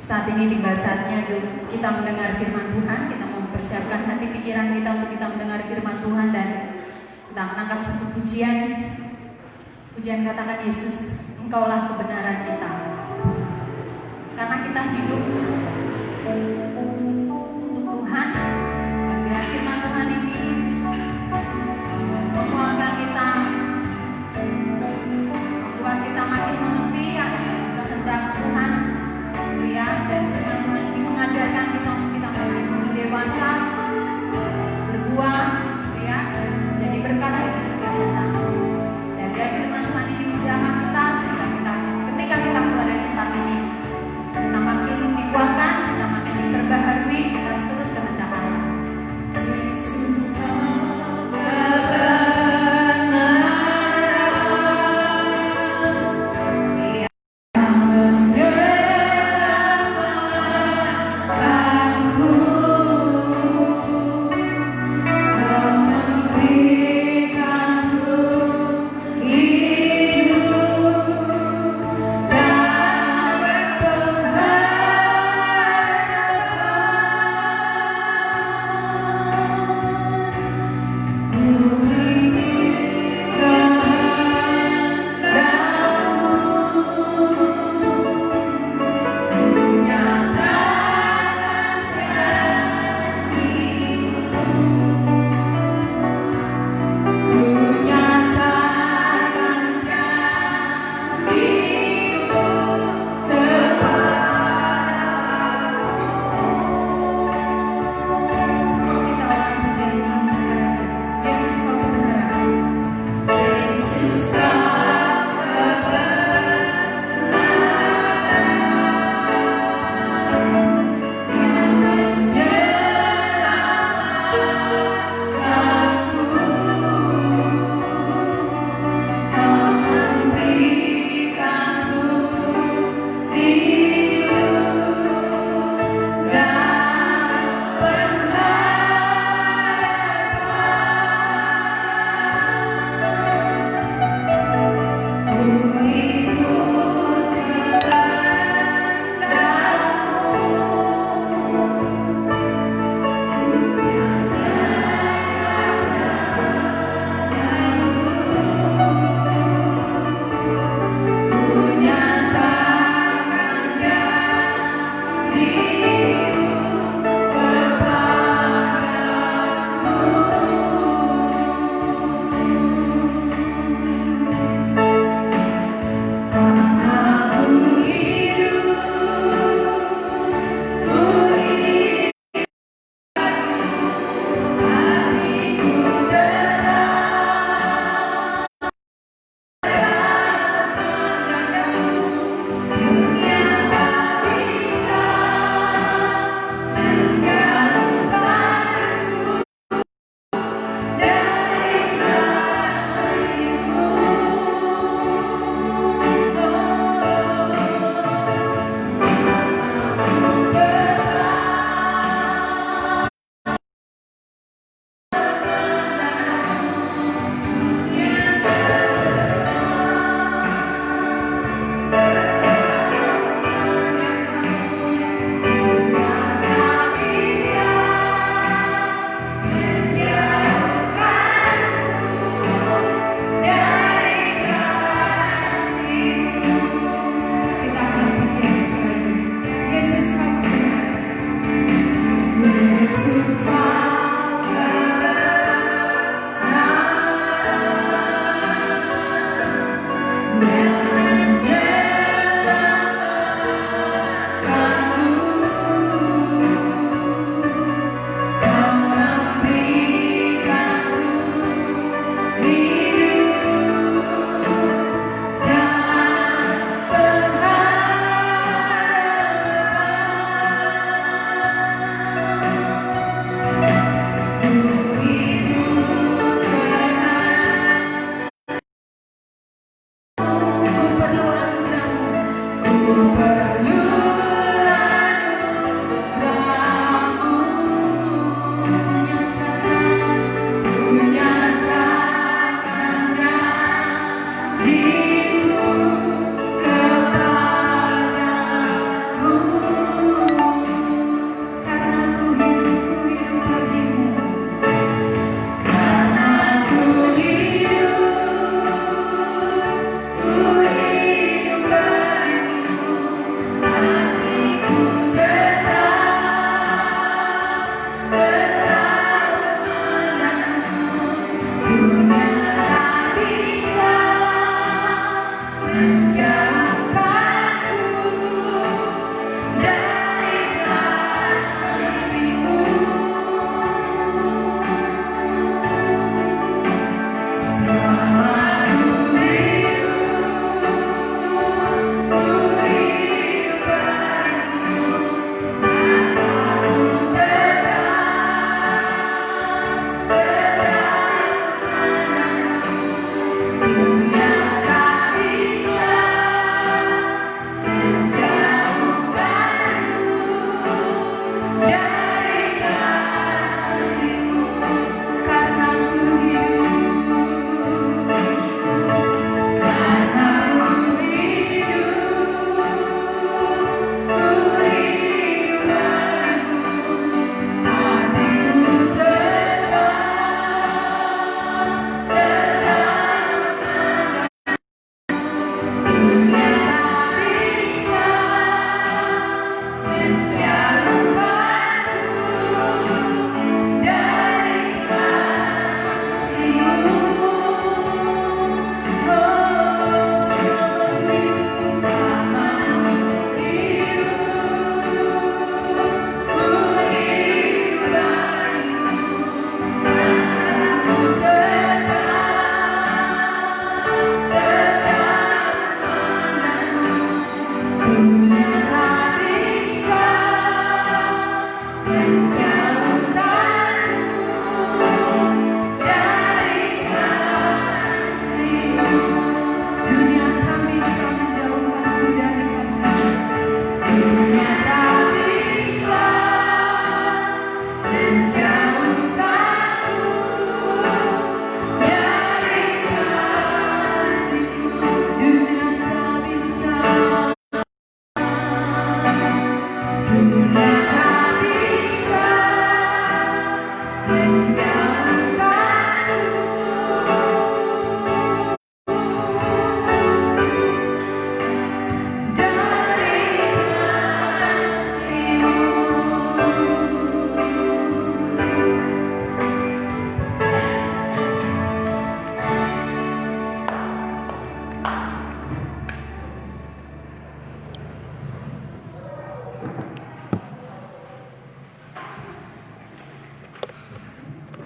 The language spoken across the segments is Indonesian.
Saat ini tiba saatnya kita mendengar firman Tuhan. Kita mempersiapkan hati pikiran kita untuk kita mendengar firman Tuhan dan kita menangkap satu pujian. Pujian katakan, Yesus, Engkaulah kebenaran kita. Karena kita hidup untuk Tuhan, dan biar firman Tuhan ini membuat kita makin mengerti kehendak Tuhan, ya. Dan firman Tuhan ini mengajarkan kita untuk kita makin dewasa, berbuah, ya, jadi berkat bagi setiap orang. Dan biar firman Tuhan ini menjamah kita sehingga ketika kita keluar dari tempat ini, kita makin dikuatkan, kita makin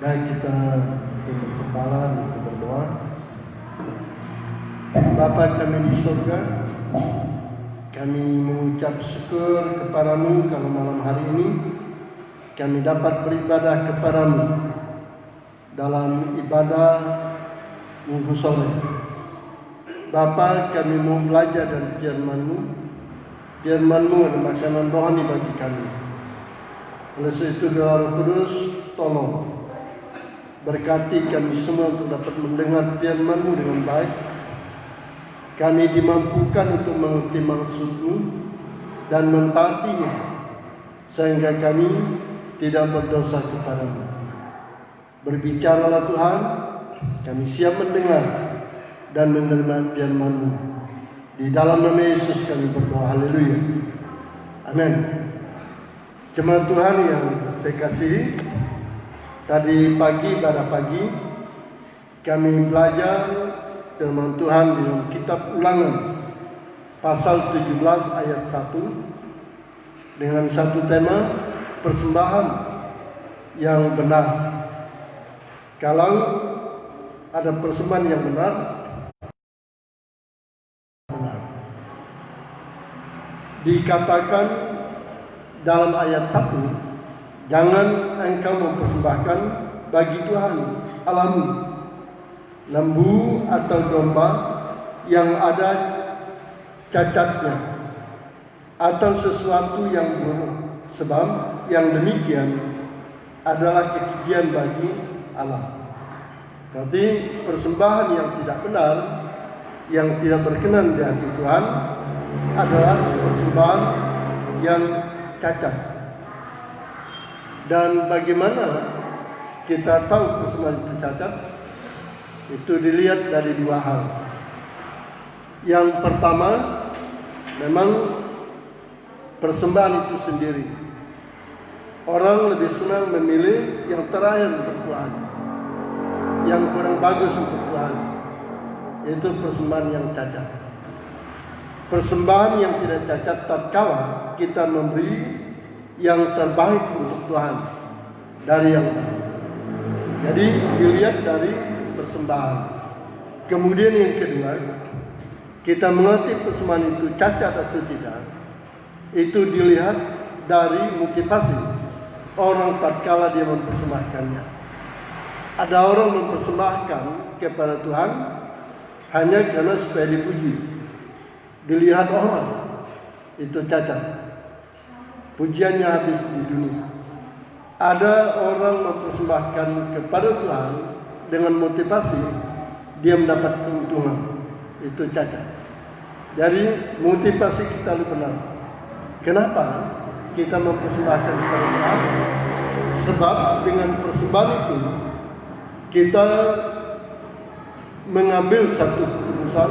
Baik, kita tunduk kepala untuk berdoa. Bapa kami di surga, kami mengucap syukur kepadamu kalau malam hari ini kami dapat beribadah kepadamu dalam ibadah minggu sore. Bapa, kami mau belajar dari firman-Mu. Firman-Mu adalah makanan rohani bagi kami. Oleh sebab itu, Roh Kudus, tolong berkati kami semua untuk dapat mendengar firman-Mu dengan baik. Kami dimampukan untuk mengerti maksud-Mu dan mentaatinya, sehingga kami tidak berdosa kepadamu. Berbicaralah Tuhan, kami siap mendengar dan menerima firman-Mu. Di dalam nama Yesus kami berdoa, haleluya. Amin. Jemaat Tuhan yang saya kasihi, tadi pagi pada pagi kami belajar firman Tuhan di dalam kitab Ulangan pasal 17 ayat 1 dengan satu tema persembahan yang benar. Kalau ada persembahan yang benar, dikatakan dalam ayat 1, jangan engkau mempersembahkan bagi Tuhan Allahmu lembu atau domba yang ada cacatnya atau sesuatu yang buruk, sebab yang demikian adalah kekejian bagi Allah. Berarti persembahan yang tidak benar, yang tidak berkenan di hati Tuhan adalah persembahan yang cacat. Dan bagaimana kita tahu persembahan itu cacat? Itu dilihat dari dua hal. Yang pertama, memang persembahan itu sendiri. Orang lebih senang memilih yang terakhir untuk Tuhan, yang kurang bagus untuk Tuhan. Itu persembahan yang cacat. Persembahan yang tidak cacat tatkala kita memberi yang terbaik untuk Tuhan dari yang lain. Jadi dilihat dari persembahan. Kemudian yang kedua, kita mengerti persembahan itu cacat atau tidak, itu dilihat dari motivasi orang tatkala dia mempersembahkannya. Ada orang mempersembahkan kepada Tuhan hanya karena supaya dipuji, dilihat orang, itu cacat. Pujiannya habis di dunia. Ada orang mempersembahkan kepada Tuhan dengan motivasi dia mendapat keuntungan, itu cacat. Jadi motivasi kita lebih benar. Kenapa kita mempersembahkan kepada Tuhan? Sebab dengan persembahan itu kita mengambil satu keputusan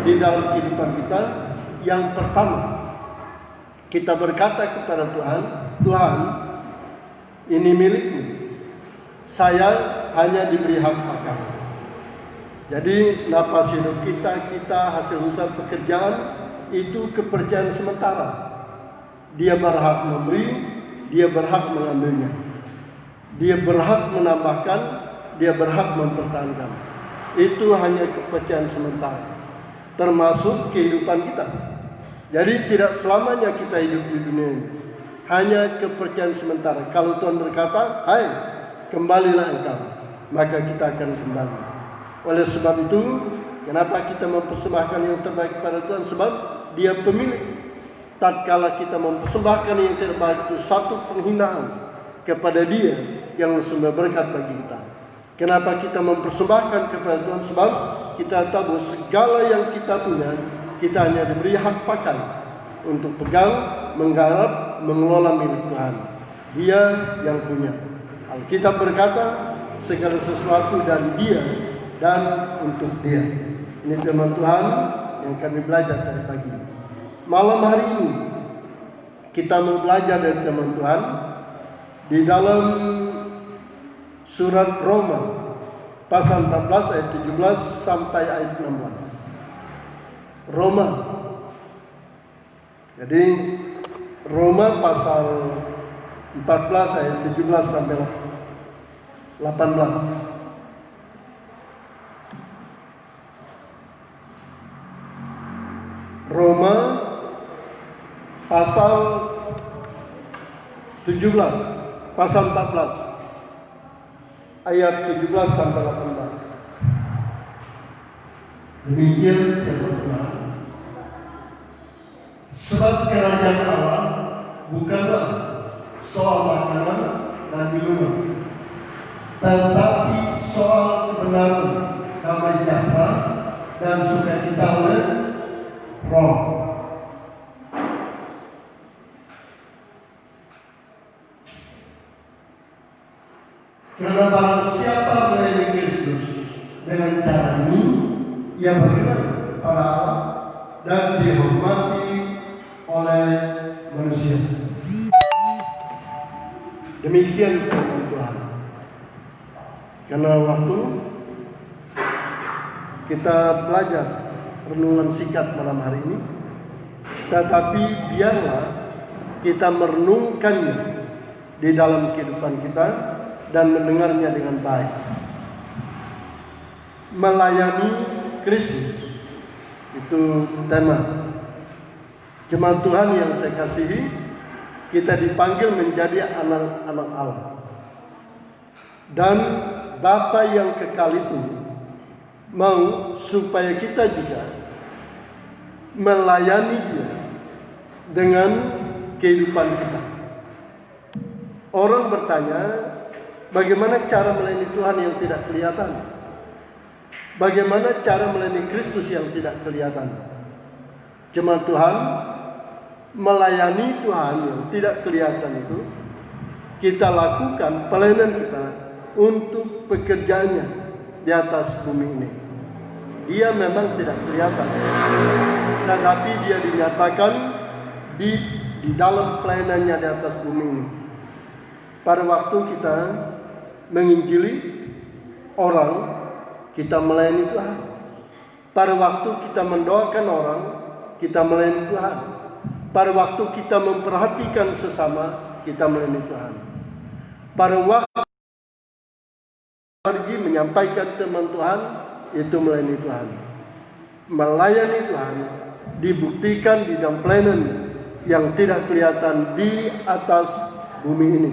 di dalam kehidupan kita. Yang pertama, kita berkata kepada Tuhan, Tuhan, ini milikmu. Saya hanya diberi hak makan. Jadi napas hidup kita hasil usaha pekerjaan itu kepercayaan sementara. Dia berhak memberi, dia berhak mengambilnya. Dia berhak menambahkan, dia berhak mempertahankan. Itu hanya kepercayaan sementara, termasuk kehidupan kita. Jadi tidak selamanya kita hidup di dunia ini. Hanya kepercayaan sementara. Kalau Tuhan berkata, hai, kembalilah engkau, maka kita akan kembali. Oleh sebab itu, kenapa kita mempersembahkan yang terbaik kepada Tuhan? Sebab dia pemilik. Tatkala kita mempersembahkan yang terbaik itu satu penghinaan kepada dia yang sumber berkat bagi kita. Kenapa kita mempersembahkan kepada Tuhan? Sebab kita tahu segala yang kita punya, kita hanya diberi hak pakai untuk pegang, menggarap, mengelola milik Tuhan. Dia yang punya. Alkitab berkata, segala sesuatu dari dia dan untuk dia. Ini firman Tuhan yang kami belajar dari pagi. Malam hari ini kita mau belajar dari firman Tuhan di dalam surat Roma pasal 14 ayat 17 sampai ayat 16. Roma. Jadi Roma pasal 14 ayat 17 sampai 18. Roma pasal 17, pasal 14, ayat 17 sampai 18. Demikian firman Tuhan. Sebab kerajaan Allah bukanlah soal makanan dan minuman, tetapi soal kebenaran, damai sejahtera, dan sukacita oleh Roh. Karena barang siapa melayani Kristus dengan cara ini, ia berkenan pada Allah dan dihormati oleh manusia. Demikian firman Tuhan. Karena waktu kita belajar renungan singkat malam hari ini, tetapi biarlah kita merenungkannya di dalam kehidupan kita dan mendengarnya dengan baik. Melayani Kristus, itu tema. Jemaat Tuhan yang saya kasihi, kita dipanggil menjadi anak-anak Allah. Dan Bapa yang kekal itu mau supaya kita juga melayani Dia dengan kehidupan kita. Orang bertanya, bagaimana cara melayani Tuhan yang tidak kelihatan? Bagaimana cara melayani Kristus yang tidak kelihatan? Jemaat Tuhan, melayani Tuhan yang tidak kelihatan itu, kita lakukan pelayanan kita untuk pekerjaannya di atas bumi ini. Dia memang tidak kelihatan, tetapi dia dinyatakan di dalam pelayanannya di atas bumi ini. Pada waktu kita menginjili orang, kita melayani Tuhan. Pada waktu kita mendoakan orang, kita melayani Tuhan. Pada waktu kita memperhatikan sesama, kita melayani Tuhan. Pada waktu pergi menyampaikan firman Tuhan, itu melayani Tuhan. Melayani Tuhan dibuktikan di dalam pelayanan yang tidak kelihatan di atas bumi ini.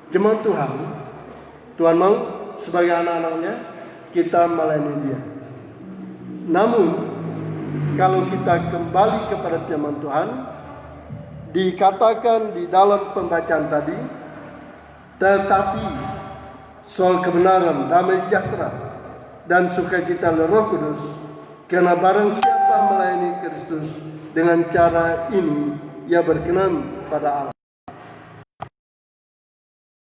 Jemaat Tuhan, Tuhan mau sebagai anak-anaknya kita melayani Dia. Namun kalau kita kembali kepada firman Tuhan, dikatakan di dalam pembacaan tadi, tetapi soal kebenaran, damai sejahtera, dan sukacita oleh Roh Kudus, karena barang siapa melayani Kristus dengan cara ini, ia berkenan pada Allah.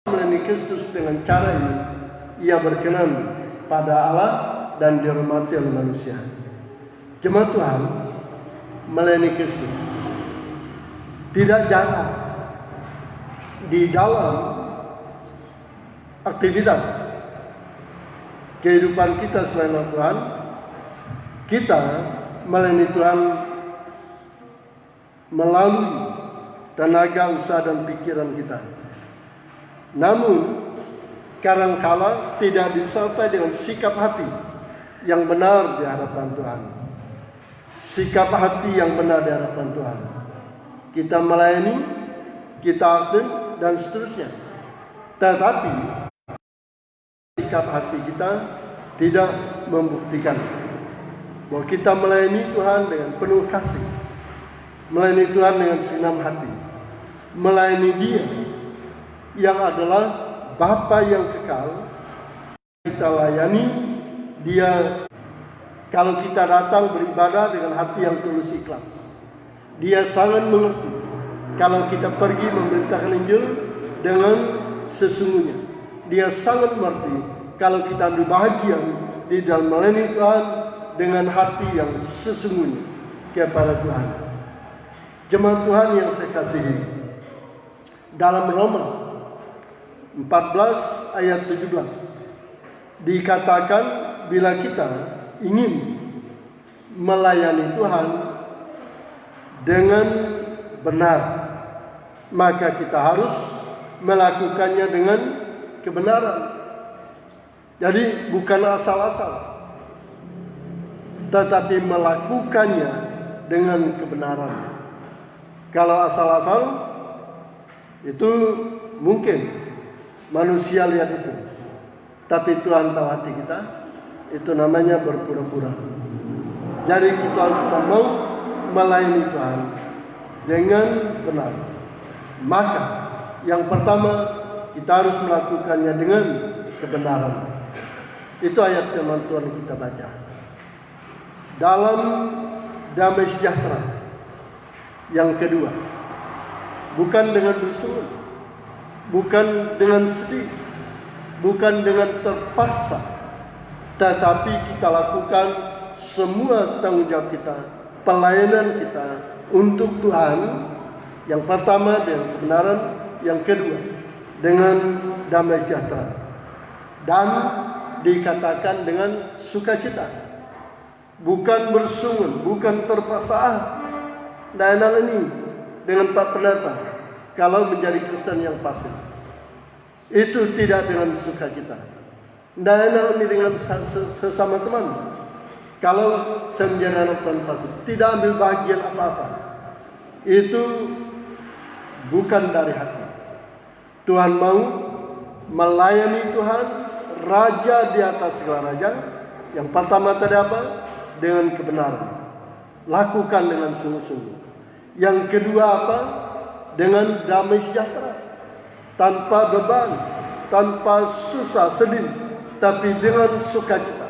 Melayani Kristus dengan cara ini, ia berkenan pada Allah dan dihormati oleh manusia. Jemaat Tuhan, melayani Kristus tidak jarang di dalam aktivitas kehidupan kita sebagai Tuhan, kita melayani Tuhan melalui tenaga, usaha, dan pikiran kita. Namun kadangkala tidak disertai dengan sikap hati yang benar di hadapan Tuhan. Sikap hati yang benar di hadapan Tuhan. Kita melayani, kita aktif, dan seterusnya. Tetapi sikap hati kita tidak membuktikan bahwa kita melayani Tuhan dengan penuh kasih, melayani Tuhan dengan senang hati, melayani Dia yang adalah Bapa yang kekal. Kita layani Dia. Kalau kita datang beribadah dengan hati yang tulus ikhlas, Dia sangat mengerti. Kalau kita pergi memberitakan Injil dengan sesungguhnya, Dia sangat mengerti. Kalau kita ambil bahagian di dalam melayani Tuhan dengan hati yang sesungguhnya kepada Tuhan. Jemaat Tuhan yang saya kasihi, dalam Roma 14 ayat 17 dikatakan, bila kita ingin melayani Tuhan dengan benar, maka kita harus melakukannya dengan kebenaran. Jadi bukan asal-asal, tetapi melakukannya dengan kebenaran. Kalau asal-asal itu mungkin manusia lihat itu, tapi Tuhan tahu hati kita, itu namanya berpura-pura. Jadi kita mau melayani Tuhan dengan benar, maka yang pertama kita harus melakukannya dengan kebenaran. Itu ayat firman Tuhan yang kita baca. Dalam damai sejahtera. Yang kedua, bukan dengan bersungut, bukan dengan sedih, bukan dengan terpaksa, tetapi kita lakukan semua tanggung jawab kita, pelayanan kita untuk Tuhan. Yang pertama dengan kebenaran, yang kedua dengan damai sejahtera, dan dikatakan dengan sukacita, bukan bersungut, bukan terpaksa. Dan ini dengan Pak Pendeta, kalau menjadi Kristen yang pasif, itu tidak dengan sukacita. Dan ini dengan sesama teman. Kalau saya menjadi anak Tuhan pasif, tidak ambil bagian apa-apa, itu bukan dari hati. Tuhan mau melayani Tuhan, Raja di atas segala raja. Yang pertama tadi apa? Dengan kebenaran. Lakukan dengan sungguh-sungguh. Yang kedua apa? Dengan damai sejahtera. Tanpa beban, tanpa susah sedih, tapi dengan sukacita.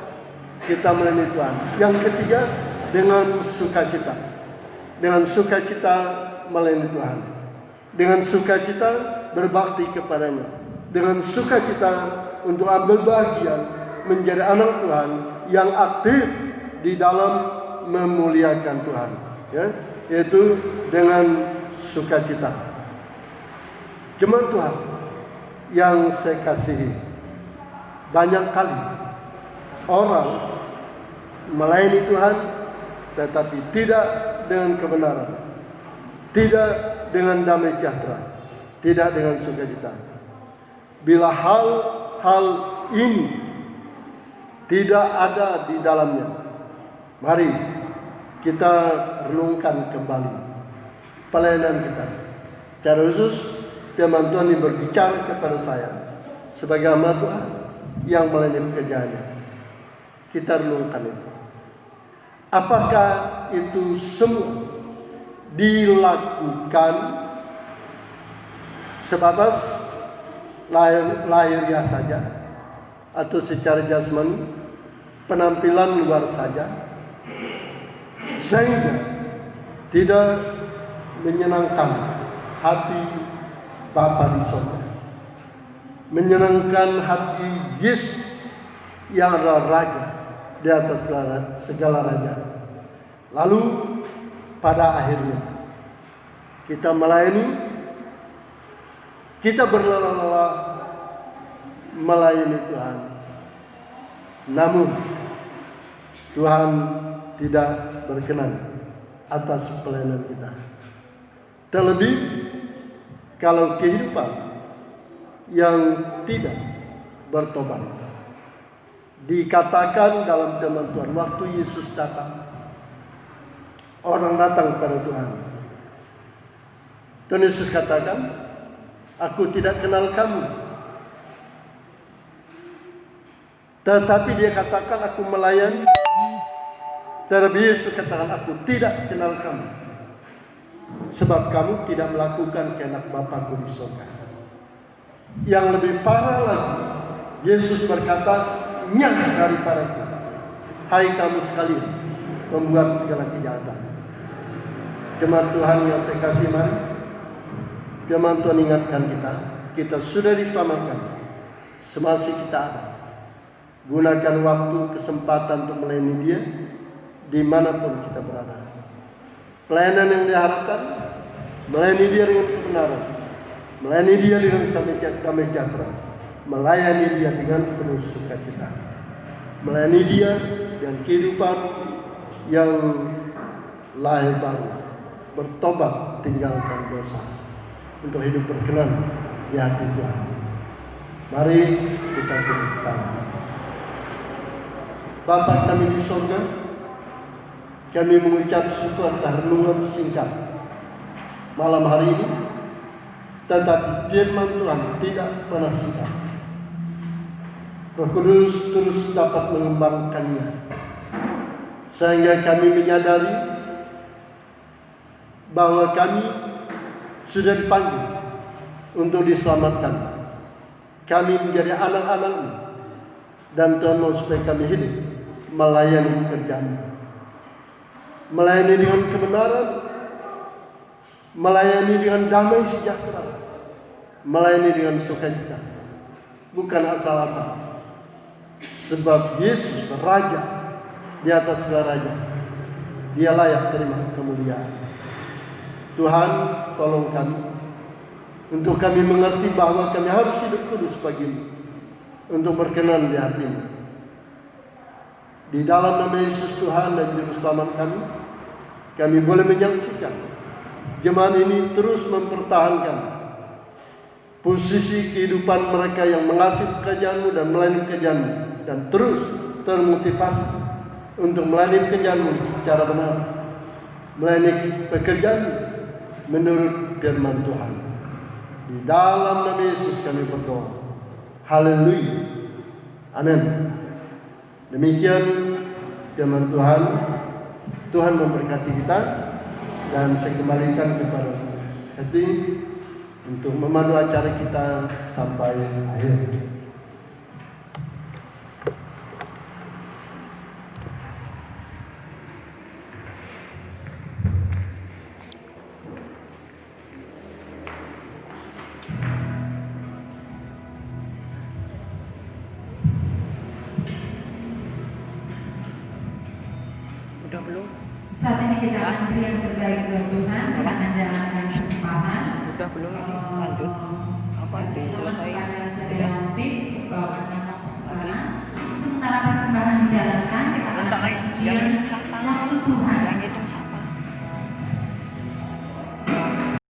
Kita melayani Tuhan. Yang ketiga, dengan sukacita. Dengan sukacita melayani Tuhan. Dengan sukacita berbakti kepadanya. Dengan sukacita untuk ambil bagian menjadi anak Tuhan yang aktif di dalam memuliakan Tuhan, ya, yaitu dengan sukacita. Jemaat Tuhan yang saya kasihi, banyak kali orang melayani Tuhan tetapi tidak dengan kebenaran, tidak dengan damai sejahtera, tidak dengan sukacita. Bila hal-hal ini tidak ada di dalamnya, mari kita renungkan kembali pelayanan kita. Secara khusus firman Tuhan yang berbicara kepada saya sebagai hamba Tuhan yang melayani pekerjaannya. Kita renungkan itu. Apakah itu semua dilakukan sebatas lahiriah saja, atau secara jasmani, penampilan luar saja, sehingga tidak menyenangkan hati Bapa di surga, menyenangkan hati Yesus yang adalah Raja di atas segala raja. Lalu pada akhirnya kita melayani, kita berlelah-lelah melayani Tuhan, namun Tuhan tidak berkenan atas pelayanan kita. Terlebih kalau kehidupan yang tidak bertobat. Dikatakan dalam firman Tuhan, waktu Yesus datang, orang datang kepada Tuhan. Tuhan Yesus katakan, aku tidak kenal kamu. Tetapi dia katakan, aku melayani. Tetapi Yesus katakan, aku tidak kenal kamu, sebab kamu tidak melakukan kehendak Bapa-Ku di surga. Yang lebih parah lagi, Yesus berkata, nyah daripadaku, hai kamu sekalian membuat segala kejahatan. Jemaat Tuhan yang saya kasih, mari firman Tuhan ingatkan kita sudah diselamatkan semasih kita ada. Gunakan waktu, kesempatan untuk melayani Dia dimanapun kita berada. Pelayanan yang diharapkan, melayani Dia dengan kebenaran, melayani Dia dengan damai sejahtera, melayani Dia dengan penuh sukacita, melayani Dia dengan kehidupan yang lahir baru, bertobat, tinggalkan dosa, untuk hidup berkenan di hati Tuhan. Mari kita tunduk tangan. Bapa kami di surga, kami mengucap syukur atas renungan singkat malam hari ini, tetapi firman Tuhan tidak pernah singkat. Roh Kudus terus dapat mengembangkannya, sehingga kami menyadari bahwa kami sudah dipanggil untuk diselamatkan. Kami menjadi anak-anak-Mu, dan Tuhan mau supaya kami hidup melayani pekerjaan, melayani dengan kebenaran, melayani dengan damai sejahtera, melayani dengan sukacita, bukan asal-asal. Sebab Yesus Raja di atas segala raja, Dia layak terima kemuliaan. Tuhan, tolong kami untuk kami mengerti bahwa kami harus hidup kudus bagimu, untuk berkenan di hati-Mu. Di dalam nama Yesus Tuhan dan Juru Selamat kami boleh menyaksikan jemaat ini terus mempertahankan posisi kehidupan mereka yang mengasihi pekerjaan-Mu dan melayani pekerjaan-Mu, dan terus termotivasi untuk melayani pekerjaan-Mu secara benar, melayani pekerjaan menurut firman Tuhan. Di dalam nama Yesus kami berdoa. Haleluya. Amin. Demikian firman Tuhan. Tuhan memberkati kita, dan saya kembalikan kepada hati untuk memandu acara kita sampai akhir. Udah belum? Saat ini kita akan beri yang terbaik buat Tuhan dengan menjalankan persembahan. Udah belum ini? Lanjut. Apa diselesai? Kepada saudara Opik bahwa menangkap persembahan. Sementara persembahan dijalankan, kita akan Tentang ujian